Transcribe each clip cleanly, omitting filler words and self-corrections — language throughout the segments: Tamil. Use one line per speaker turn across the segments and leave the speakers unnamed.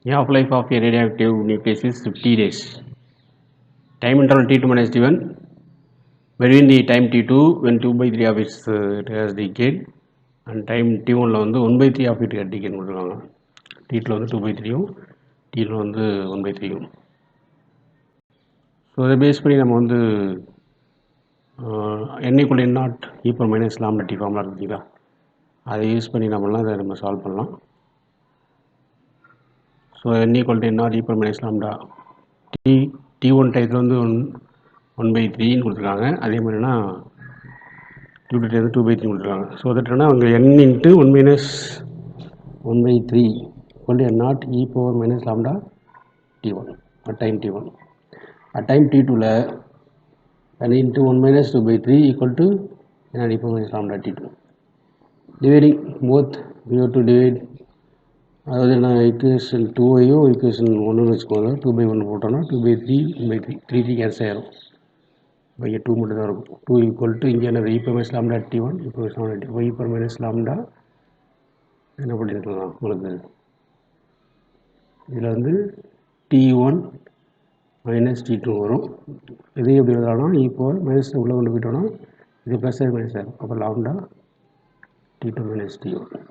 Half-life of a radioactive nucleus is 50 days. Time interval T2 minus T1 between the time T2 when 2 by 3 of it has decayed and time T1 வந்து 1 by 3 of it has decayed கொடுத்துருக்காங்க. T2 வந்து 2 by 3யும் T1 வந்து 1 by 3யும். ஸோ அதை பேஸ் பண்ணி நம்ம வந்து n equal to n0 e power minus lambda t formula இருக்குங்களா, அதை யூஸ் பண்ணி நம்மளாம் அதை நம்ம சால்வ் பண்ணலாம். So n equal to n0 e power minus lambda T1 டைத்தில் வந்து 1 by 3ன்னு கொடுத்துருக்காங்க. அதே மாதிரினா T2 டைத்தில் 2 by 3 கொடுத்துருக்காங்க. ஸோ தட்னா அவங்க n into 1 minus 1 by 3 equal to n0 e power minus lambda T1 at time T1. At time T2ல n into 1 minus 2 by 3 equal to n0 e power minus lambda T2. Dividing both we have to divide, அதாவது நான் ஈக்குவேஷன் 2ஐயும் ஈக்குவேஷன் 1ன்னு வச்சுக்கோங்க. 2 by 1 போட்டோன்னா 2 by 3 1 by 3 3 கேன்சல் ஆயிரும். இங்கே 2 மட்டும் தான் இருக்கும். 2 ஈக்குவல் டு இங்கே என்னது e power minus lambda T1 e power minus lambda T1 y power minus lambda என்ன பண்ணியிருக்கலாம் உங்களுக்கு இதில் வந்து T1 மைனஸ் T2 வரும். இதையும் எப்படி எழுதலாம், e power மைனஸ் உள்ளே கொண்டு போயிட்டோன்னா இது ப்ளஸ் மைனஸ் ஆகும். அப்போ lambda T2 மைனஸ் T1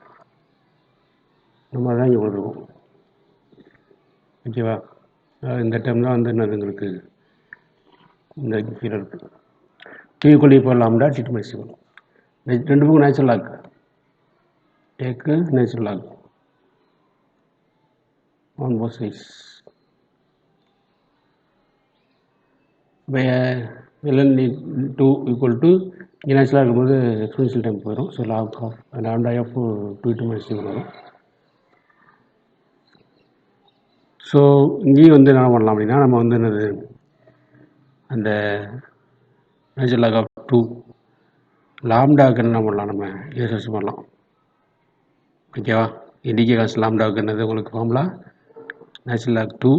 நம்ம தான் இங்கே கொடுத்துருக்கோம். ஓகேவா, இந்த டைம் தான் வந்து என்னது எங்களுக்கு இந்த கீழே இருக்குது. T equal to lambda T2 minus T1. ரெண்டு பக்கம் natural log take natural log on both sides. ln2 equal to இங்கே நேச்சுரலாக இருக்கும்போது எக்ஸ்பென்ஷியல் டைம் போயிடும். So log of lambda of T2 minus T1 வரும். ஸோ இங்கேயும் வந்து என்ன பண்ணலாம் அப்படின்னா நம்ம வந்து என்னது அந்த நேச்சுரல் லாக் ஆஃப் 2 லாம்டாவுக்கு என்ன பண்ணலாம், நம்ம ரிசர்ச் பண்ணலாம். ஓகேவா, டிகே காசு லாம்டாவுக்கு என்னது உங்களுக்கு ஃபார்முலா நேச்சுரல் லாக் 2